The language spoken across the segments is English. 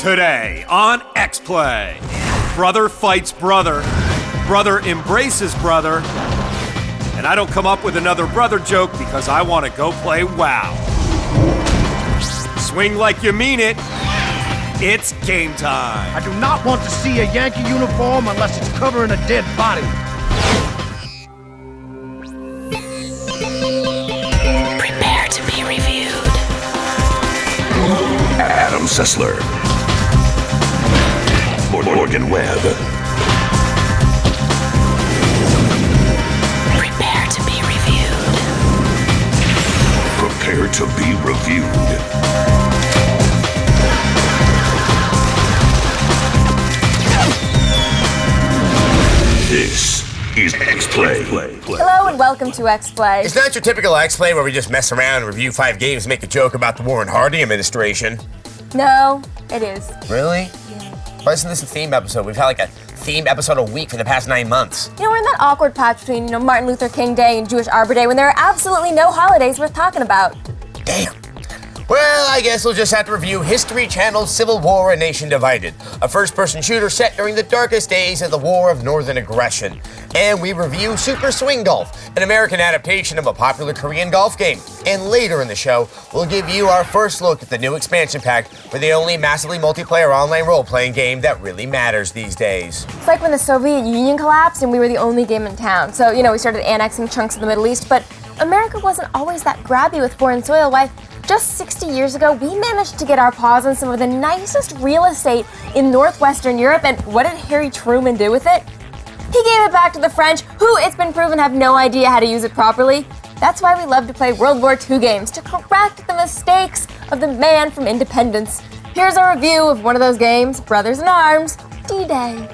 Today on X-Play, brother fights brother, brother embraces brother, and I don't come up with another brother joke because I want to go play WoW. Swing like you mean it. It's game time. I do not want to see a Yankee uniform unless it's covering a dead body. Prepare to be reviewed. Adam Sessler. Morgan Webb. Prepare to be reviewed. Prepare to be reviewed. This is X-Play. Hello and welcome to X-Play. It's not your typical X-Play where we just mess around and review 5 games and make a joke about the Warren Harding administration. No, it is. Really? Yeah. Why isn't this a theme episode? We've had like a themed episode a week for the past 9 months. You know, we're in that awkward patch between, Martin Luther King Day and Jewish Arbor Day when there are absolutely no holidays worth talking about. Damn. Well, I guess we'll just have to review History Channel's Civil War: A Nation Divided, a first-person shooter set during the darkest days of the War of Northern Aggression. And we review Super Swing Golf, an American adaptation of a popular Korean golf game. And later in the show, we'll give you our first look at the new expansion pack for the only massively multiplayer online role-playing game that really matters these days. It's like when the Soviet Union collapsed and we were the only game in town. So, we started annexing chunks of the Middle East, but America wasn't always that grabby with foreign soil. Why, just 60 years ago, we managed to get our paws on some of the nicest real estate in northwestern Europe, and what did Harry Truman do with it? He gave it back to the French, who, it's been proven, have no idea how to use it properly. That's why we love to play World War II games, to correct the mistakes of the man from independence. Here's a review of one of those games, Brothers in Arms, D-Day.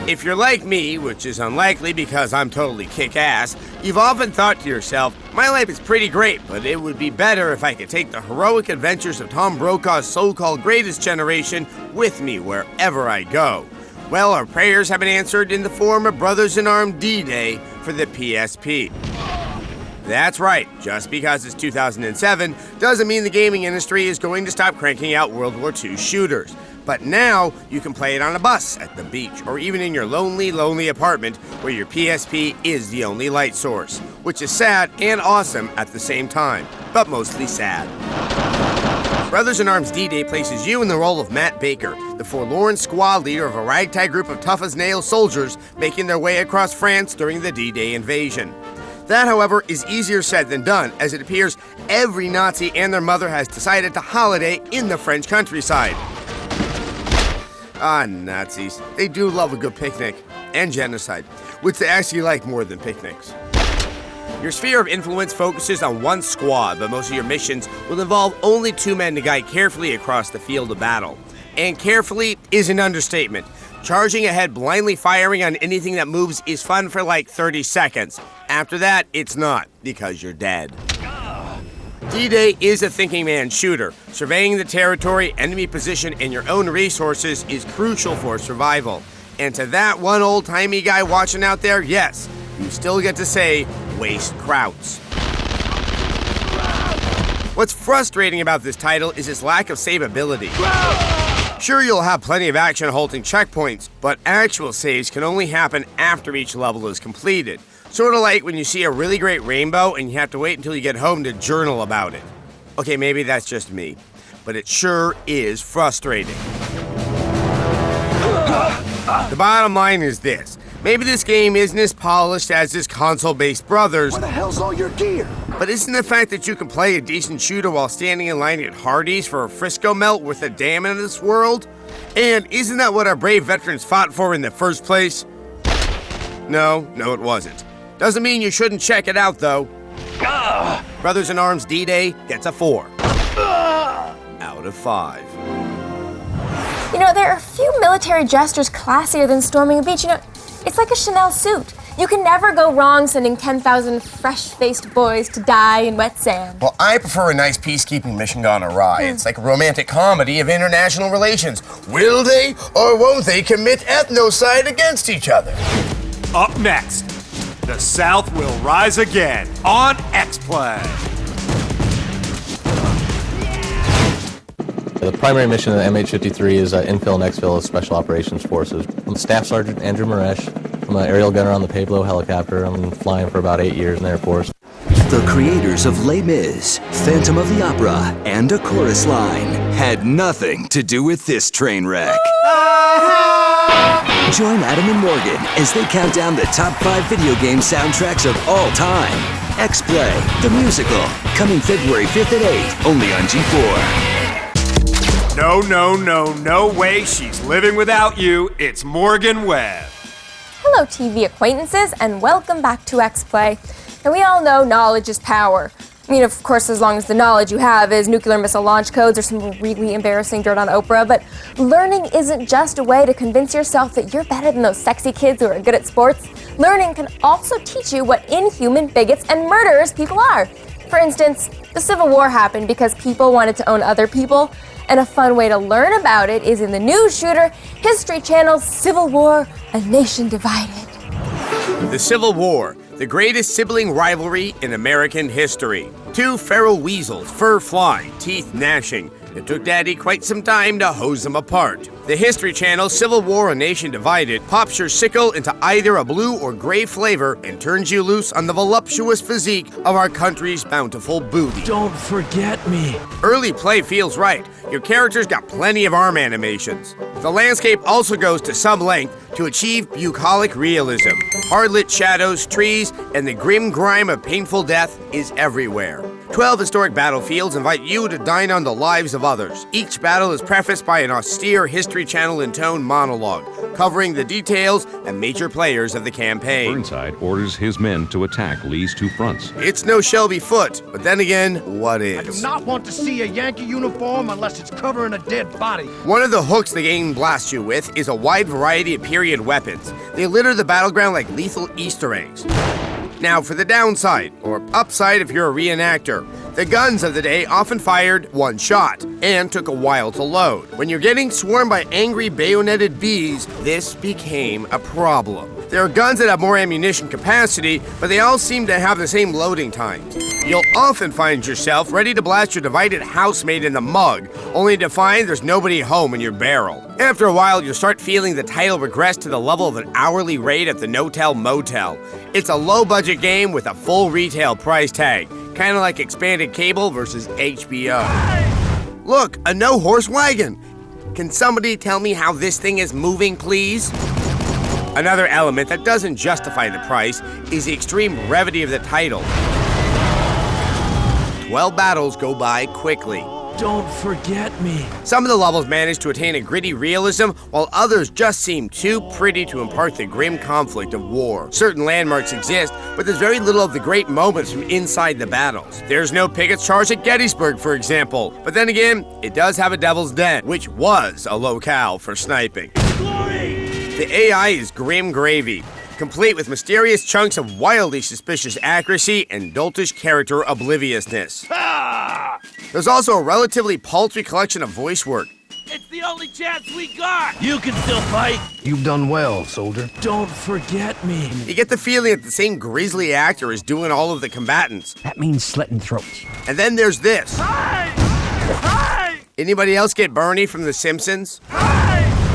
If you're like me, which is unlikely because I'm totally kick-ass, you've often thought to yourself, my life is pretty great, but it would be better if I could take the heroic adventures of Tom Brokaw's so-called greatest generation with me wherever I go. Well, our prayers have been answered in the form of Brothers in Arms D-Day for the PSP. That's right, just because it's 2007 doesn't mean the gaming industry is going to stop cranking out World War II shooters. But now, you can play it on a bus, at the beach, or even in your lonely, lonely apartment where your PSP is the only light source, which is sad and awesome at the same time, but mostly sad. Brothers in Arms D-Day places you in the role of Matt Baker, the forlorn squad leader of a ragtag group of tough-as-nails soldiers making their way across France during the D-Day invasion. That, however, is easier said than done, as it appears every Nazi and their mother has decided to holiday in the French countryside. Ah, Nazis. They do love a good picnic. And genocide, which they actually like more than picnics. Your sphere of influence focuses on one squad, but most of your missions will involve only 2 men to guide carefully across the field of battle. And carefully is an understatement. Charging ahead, blindly firing on anything that moves is fun for like 30 seconds. After that, it's not, because you're dead. D-Day is a thinking man's shooter. Surveying the territory, enemy position, and your own resources is crucial for survival. And to that one old-timey guy watching out there, yes, you still get to say, waste krauts. What's frustrating about this title is its lack of saveability. Sure, you'll have plenty of action halting checkpoints, but actual saves can only happen after each level is completed. Sort of like when you see a really great rainbow and you have to wait until you get home to journal about it. Okay, maybe that's just me, but it sure is frustrating. The bottom line is this. Maybe this game isn't as polished as this console-based Brothers. Where the hell's all your gear? But isn't the fact that you can play a decent shooter while standing in line at Hardee's for a Frisco melt worth a damn in this world? And isn't that what our brave veterans fought for in the first place? No, it wasn't. Doesn't mean you shouldn't check it out, though. Brothers in Arms D-Day gets a 4 out of 5. There are few military gestures classier than storming a beach. It's like a Chanel suit. You can never go wrong sending 10,000 fresh-faced boys to die in wet sand. Well, I prefer a nice peacekeeping mission gone awry. It's like a romantic comedy of international relations. Will they or won't they commit ethnocide against each other? Up next, the South will rise again on X-Play. The primary mission of the MH-53 is infill and exfil of Special Operations Forces. I'm Staff Sergeant Andrew Maresh. I'm an aerial gunner on the Pablo helicopter. I've been flying for about 8 years in the Air Force. The creators of Les Mis, Phantom of the Opera, and A Chorus Line had nothing to do with this train wreck. Join Adam and Morgan as they count down the top 5 video game soundtracks of all time. X-Play, the musical, coming February 5th at 8, only on G4. No way she's living without you. It's Morgan Webb. Hello, TV acquaintances, and welcome back to X-Play. And we all know knowledge is power. I mean, of course, as long as the knowledge you have is nuclear missile launch codes or some really embarrassing dirt on Oprah, but learning isn't just a way to convince yourself that you're better than those sexy kids who are good at sports. Learning can also teach you what inhuman bigots and murderers people are. For instance, the Civil War happened because people wanted to own other people, and a fun way to learn about it is in the news shooter History Channel's Civil War, A Nation Divided. The Civil War, the greatest sibling rivalry in American history. 2 feral weasels, fur flying, teeth gnashing. It took Daddy quite some time to hose them apart. The History Channel Civil War, A Nation Divided pops your sickle into either a blue or gray flavor and turns you loose on the voluptuous physique of our country's bountiful booty. Don't forget me. Early play feels right. Your character's got plenty of arm animations. The landscape also goes to some length to achieve bucolic realism. Hard-lit shadows, trees, and the grim grime of painful death is everywhere. 12 historic battlefields invite you to dine on the lives of others. Each battle is prefaced by an austere History Channel-intoned monologue, covering the details and major players of the campaign. Burnside orders his men to attack Lee's 2 fronts. It's no Shelby Foote, but then again, what is? I do not want to see a Yankee uniform unless it's covering a dead body. One of the hooks the game blasts you with is a wide variety of period weapons. They litter the battleground like lethal Easter eggs. Now for the downside, or upside if you're a reenactor. The guns of the day often fired one shot, and took a while to load. When you're getting swarmed by angry bayoneted bees, this became a problem. There are guns that have more ammunition capacity, but they all seem to have the same loading times. You'll often find yourself ready to blast your divided housemate in the mug, only to find there's nobody home in your barrel. After a while, you'll start feeling the title regress to the level of an hourly rate at the No-Tell Motel. It's a low-budget game with a full retail price tag, kind of like expanded cable versus HBO. Look, a no-horse wagon. Can somebody tell me how this thing is moving, please? Another element that doesn't justify the price is the extreme brevity of the title. 12 battles go by quickly. Don't forget me. Some of the levels manage to attain a gritty realism, while others just seem too pretty to impart the grim conflict of war. Certain landmarks exist, but there's very little of the great moments from inside the battles. There's no pickets charge at Gettysburg, for example. But then again, it does have a Devil's Den, which was a locale for sniping. The AI is grim gravy, complete with mysterious chunks of wildly suspicious accuracy and doltish character obliviousness. There's also a relatively paltry collection of voice work. It's the only chance we got. You can still fight. You've done well, soldier. Don't forget me. You get the feeling that the same grisly actor is doing all of the combatants. That means slitting throats. And then there's this. Hi! Hi! Anybody else get Bernie from The Simpsons?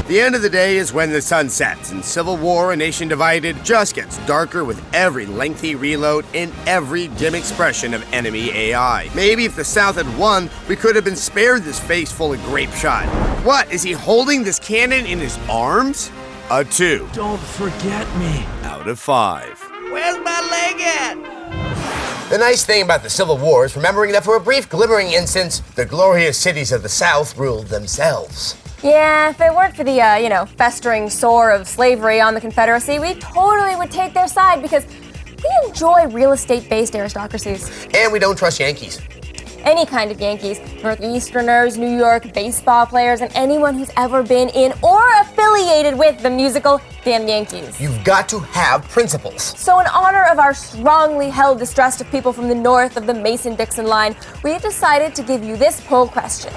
The end of the day is when the sun sets, and Civil War, A Nation Divided just gets darker with every lengthy reload and every dim expression of enemy AI. Maybe if the South had won, we could have been spared this face full of grape shot. What, is he holding this cannon in his arms? A 2. Don't forget me. Out of 5. Where's my leg at? The nice thing about the Civil War is remembering that for a brief glimmering instance, the glorious cities of the South ruled themselves. Yeah, if it weren't for the, festering sore of slavery on the Confederacy, we totally would take their side because we enjoy real estate-based aristocracies. And we don't trust Yankees. Any kind of Yankees, Northeasterners, New York baseball players, and anyone who's ever been in or affiliated with the musical Damn Yankees. You've got to have principles. So in honor of our strongly held distrust of people from the north of the Mason-Dixon line, we've decided to give you this poll question.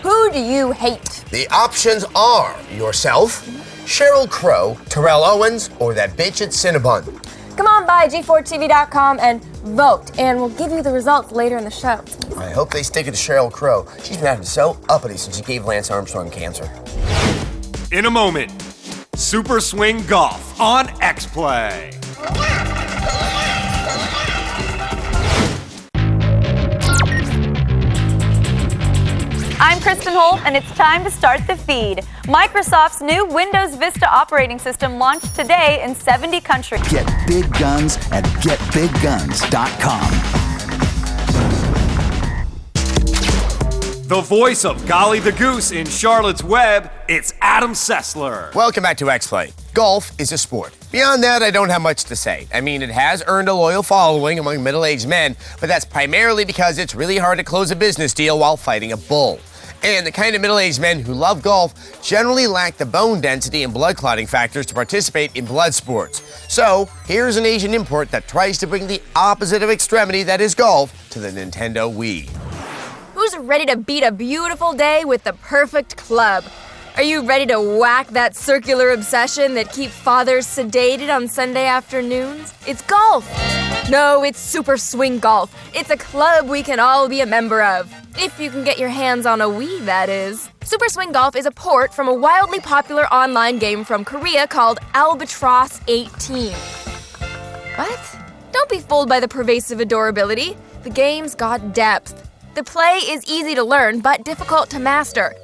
Who do you hate? The options are yourself, Sheryl Crow, Terrell Owens, or that bitch at Cinnabon. Come on by g4tv.com and vote, and we'll give you the results later in the show. I hope they stick it to Sheryl Crow. She's been acting so uppity since she gave Lance Armstrong cancer. In a moment, Super Swing Golf on X-Play. I'm Kristen Holt, and it's time to start the feed. Microsoft's new Windows Vista operating system launched today in 70 countries. Get big guns at getbigguns.com. The voice of Golly the Goose in Charlotte's Web, it's Adam Sessler. Welcome back to X-Play. Golf is a sport. Beyond that, I don't have much to say. I mean, it has earned a loyal following among middle-aged men, but that's primarily because it's really hard to close a business deal while fighting a bull. And the kind of middle-aged men who love golf generally lack the bone density and blood clotting factors to participate in blood sports. So, here's an Asian import that tries to bring the opposite of extremity that is golf to the Nintendo Wii. Who's ready to beat a beautiful day with the perfect club? Are you ready to whack that circular obsession that keeps fathers sedated on Sunday afternoons? It's golf! No, it's Super Swing Golf. It's a club we can all be a member of. If you can get your hands on a Wii, that is. Super Swing Golf is a port from a wildly popular online game from Korea called Albatross 18. What? Don't be fooled by the pervasive adorability. The game's got depth. The play is easy to learn, but difficult to master,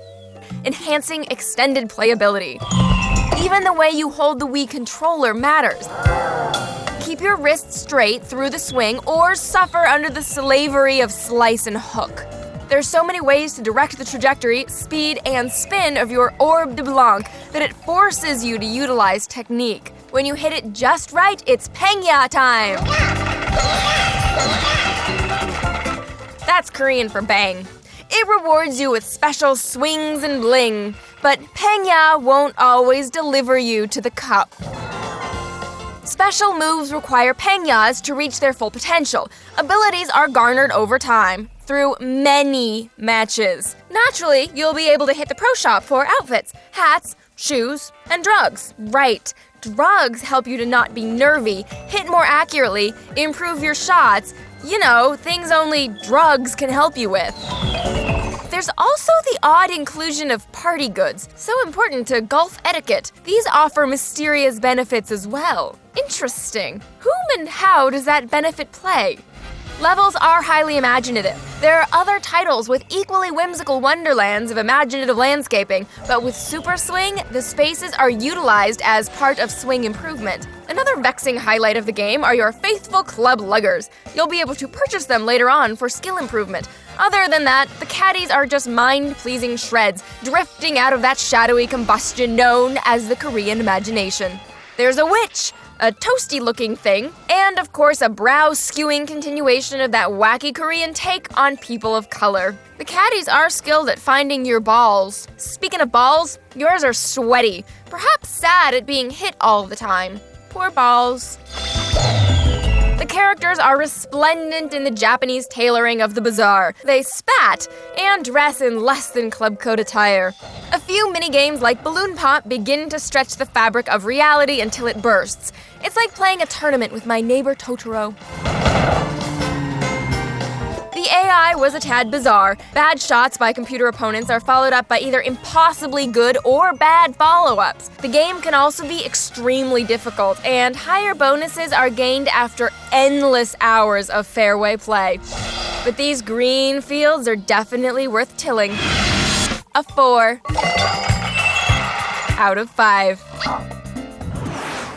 enhancing extended playability. Even the way you hold the Wii controller matters. Keep your wrists straight through the swing or suffer under the slavery of slice and hook. There's so many ways to direct the trajectory, speed, and spin of your orbe de blanc that it forces you to utilize technique. When you hit it just right, it's pengya time! That's Korean for bang. It rewards you with special swings and bling, but pengya won't always deliver you to the cup. Special moves require pengyas to reach their full potential. Abilities are garnered over time, through many matches. Naturally, you'll be able to hit the pro shop for outfits, hats, shoes, and drugs. Right, drugs help you to not be nervy, hit more accurately, improve your shots. You know, things only drugs can help you with. There's also the odd inclusion of party goods, so important to golf etiquette. These offer mysterious benefits as well. Interesting. Whom and how does that benefit play? Levels are highly imaginative. There are other titles with equally whimsical wonderlands of imaginative landscaping, but with Super Swing, the spaces are utilized as part of swing improvement. Another vexing highlight of the game are your faithful club luggers. You'll be able to purchase them later on for skill improvement. Other than that, the caddies are just mind-pleasing shreds, drifting out of that shadowy combustion known as the Korean imagination. There's a witch, a toasty-looking thing, and of course a brow-skewing continuation of that wacky Korean take on people of color. The caddies are skilled at finding your balls. Speaking of balls, yours are sweaty, perhaps sad at being hit all the time. Poor balls. The characters are resplendent in the Japanese tailoring of the bazaar. They spat and dress in less than club code attire. A few mini-games like Balloon Pop begin to stretch the fabric of reality until it bursts. It's like playing a tournament with my neighbor Totoro. The AI was a tad bizarre. Bad shots by computer opponents are followed up by either impossibly good or bad follow-ups. The game can also be extremely difficult, and higher bonuses are gained after endless hours of fairway play. But these green fields are definitely worth tilling. A 4 out of 5.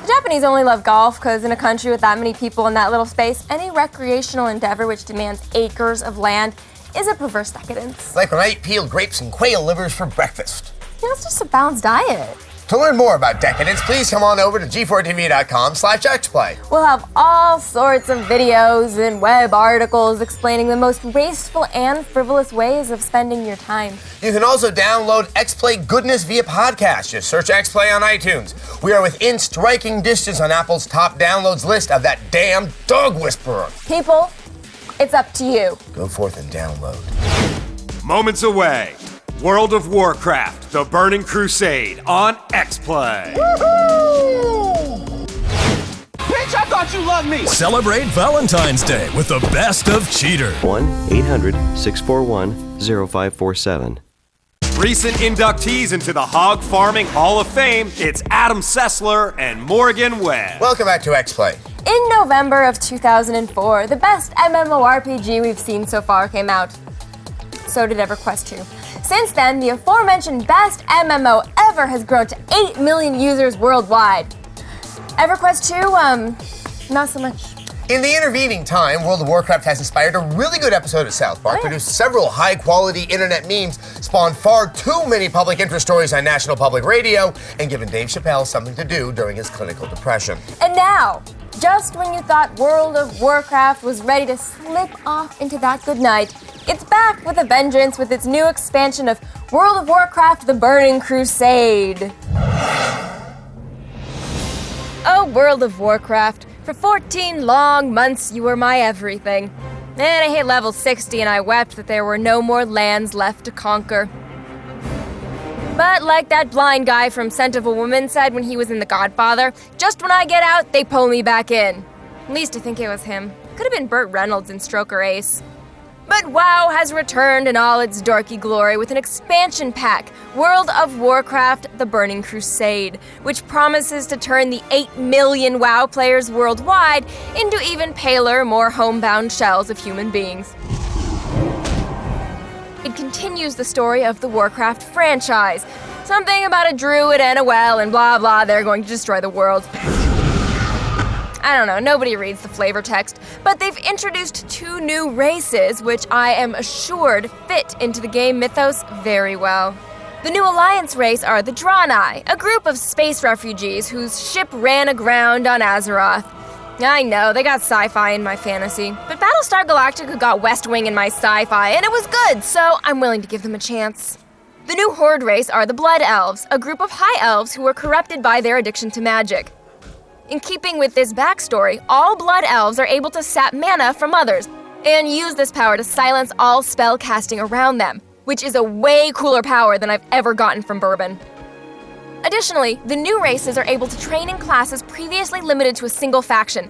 The Japanese only love golf because in a country with that many people in that little space, any recreational endeavor which demands acres of land is a perverse decadence. Like when I eat peeled grapes and quail livers for breakfast. Yeah, it's just a balanced diet. To learn more about decadence, please come on over to g4tv.com/xplay. We'll have all sorts of videos and web articles explaining the most wasteful and frivolous ways of spending your time. You can also download X-Play goodness via podcast. Just search X-Play on iTunes. We are within striking distance on Apple's top downloads list of that damn dog whisperer. People, it's up to you. Go forth and download. Moments away. World of Warcraft, The Burning Crusade on X-Play. Woohoo! Bitch, I thought you loved me! Celebrate Valentine's Day with the best of Cheater. 1-800-641-0547. Recent inductees into the Hog Farming Hall of Fame, it's Adam Sessler and Morgan Webb. Welcome back to X-Play. In November of 2004, the best MMORPG we've seen so far came out. So did EverQuest 2. Since then, the aforementioned best MMO ever has grown to 8 million users worldwide. EverQuest 2, not so much. In the intervening time, World of Warcraft has inspired a really good episode of South Park, produced several high-quality internet memes, spawned far too many public interest stories on National Public Radio, and given Dave Chappelle something to do during his clinical depression. And now, just when you thought World of Warcraft was ready to slip off into that good night, it's back with a vengeance with its new expansion of World of Warcraft: The Burning Crusade. Oh, World of Warcraft. For 14 long months, you were my everything. And I hit level 60 and I wept that there were no more lands left to conquer. But like that blind guy from Scent of a Woman said when he was in The Godfather, just when I get out, they pull me back in. At least I think it was him. Could have been Burt Reynolds in Stroker Ace. But WoW has returned in all its dorky glory with an expansion pack, World of Warcraft: The Burning Crusade, which promises to turn the 8 million WoW players worldwide into even paler, more homebound shells of human beings. It continues the story of the Warcraft franchise. Something about a druid and a well and blah blah, they're going to destroy the world. I don't know, nobody reads the flavor text, but they've introduced 2 new races, which I am assured fit into the game mythos very well. The new Alliance race are the Draenei, a group of space refugees whose ship ran aground on Azeroth. I know, they got sci-fi in my fantasy, but Battlestar Galactica got West Wing in my sci-fi, and it was good, so I'm willing to give them a chance. The new Horde race are the Blood Elves, a group of high elves who were corrupted by their addiction to magic. In keeping with this backstory, all Blood Elves are able to sap mana from others and use this power to silence all spell casting around them, which is a way cooler power than I've ever gotten from Bourbon. Additionally, the new races are able to train in classes previously limited to a single faction.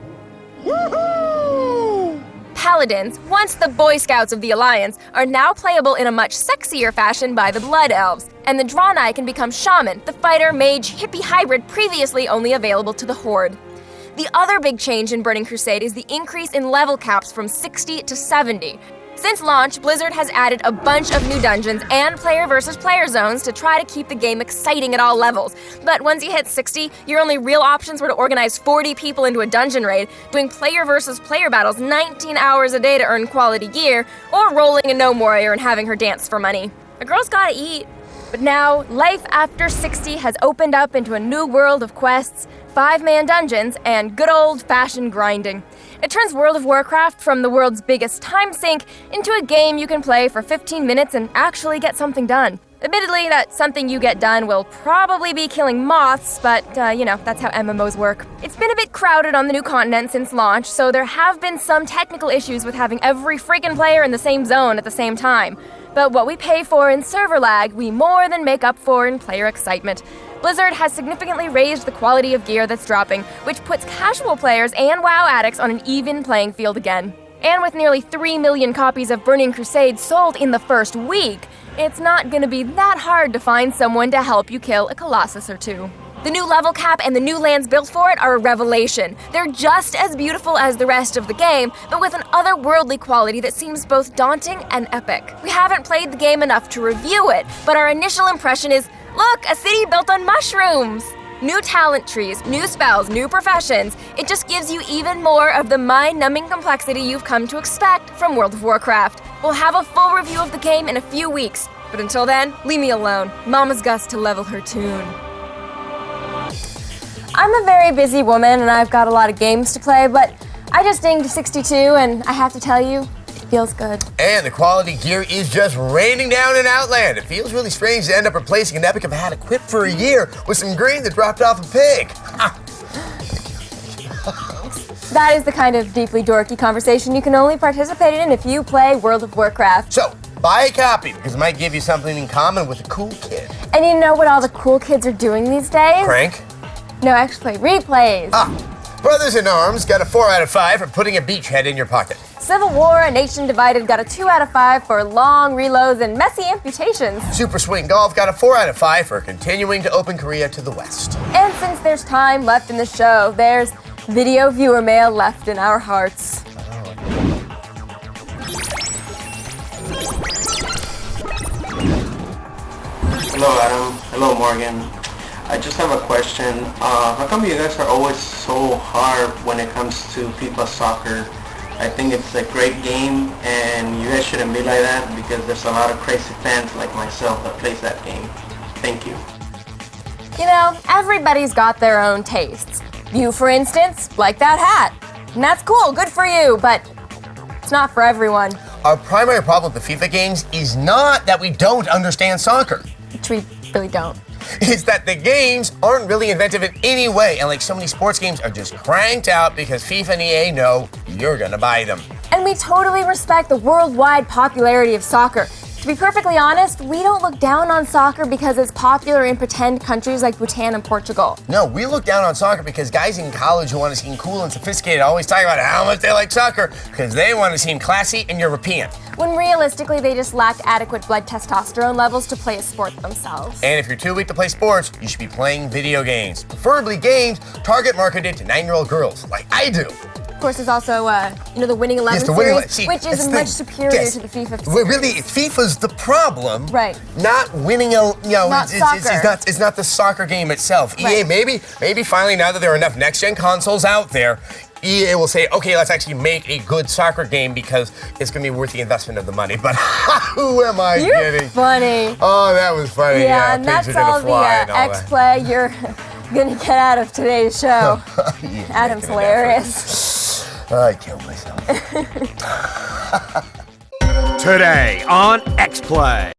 Paladins, once the Boy Scouts of the Alliance, are now playable in a much sexier fashion by the Blood Elves, and the Draenei can become Shaman, the fighter, mage, hippie hybrid previously only available to the Horde. The other big change in Burning Crusade is the increase in level caps from 60 to 70. Since launch, Blizzard has added a bunch of new dungeons and player versus player zones to try to keep the game exciting at all levels. But once you hit 60, your only real options were to organize 40 people into a dungeon raid, doing player versus player battles 19 hours a day to earn quality gear, or rolling a gnome warrior and having her dance for money. A girl's gotta eat. But now, life after 60 has opened up into a new world of quests, 5-man dungeons, and good old-fashioned grinding. It turns World of Warcraft from the world's biggest time sink into a game you can play for 15 minutes and actually get something done. Admittedly, that something you get done will probably be killing moths, but, that's how MMOs work. It's been a bit crowded on the new continent since launch, so there have been some technical issues with having every freaking player in the same zone at the same time. But what we pay for in server lag, we more than make up for in player excitement. Blizzard has significantly raised the quality of gear that's dropping, which puts casual players and WoW addicts on an even playing field again. And with nearly 3 million copies of Burning Crusade sold in the first week, it's not gonna be that hard to find someone to help you kill a Colossus or 2. The new level cap and the new lands built for it are a revelation. They're just as beautiful as the rest of the game, but with an otherworldly quality that seems both daunting and epic. We haven't played the game enough to review it, but our initial impression is, look, a city built on mushrooms! New talent trees, new spells, new professions. It just gives you even more of the mind-numbing complexity you've come to expect from World of Warcraft. We'll have a full review of the game in a few weeks, but until then, leave me alone. Mama's got to level her tune. I'm a very busy woman and I've got a lot of games to play, but I just dinged 62 and I have to tell you, it feels good. And the quality gear is just raining down in Outland. It feels really strange to end up replacing an epic I've had equipped for a year with some green that dropped off a pig. That is the kind of deeply dorky conversation you can only participate in if you play World of Warcraft. So, buy a copy because it might give you something in common with a cool kid. And you know what all the cool kids are doing these days? Crank? No, actually, replays. Brothers in Arms got a 4 out of 5 for putting a beachhead in your pocket. Civil War: A Nation Divided got a 2 out of 5 for long reloads and messy amputations. Super Swing Golf got a 4 out of 5 for continuing to open Korea to the west. And since there's time left in the show, there's video viewer mail left in our hearts. Hello, Adam. Hello, Morgan. I just have a question. How come you guys are always so hard when it comes to FIFA Soccer? I think it's a great game, and you guys shouldn't be like that because there's a lot of crazy fans like myself that plays that game. Thank you. You know, everybody's got their own tastes. You, for instance, like that hat. And that's cool, good for you, but it's not for everyone. Our primary problem with the FIFA games is not that we don't understand soccer. Which we really don't. Is that the games aren't really inventive in any way, and like so many sports games are just cranked out because FIFA and EA know you're gonna buy them. And we totally respect the worldwide popularity of soccer. To be perfectly honest, we don't look down on soccer because it's popular in pretend countries like Bhutan and Portugal. No, we look down on soccer because guys in college who want to seem cool and sophisticated always talk about how much they like soccer because they want to seem classy and European. When realistically, they just lack adequate blood testosterone levels to play a sport themselves. And if you're too weak to play sports, you should be playing video games. Preferably games target marketed to 9-year-old girls, like I do. Of course, there's also, the Winning 11 series, which is much superior to the FIFA series. Really, FIFA's the problem. Right. Not winning Not soccer. It's not the soccer game itself. Right. EA, maybe finally, now that there are enough next-gen consoles out there, EA will say, okay, let's actually make a good soccer game because it's going to be worth the investment of the money. But who am I kidding? You're funny. Oh, that was funny. Yeah, and that's all the X-Play you're going to get out of today's show. Adam's hilarious. I killed myself. Today on X-Play.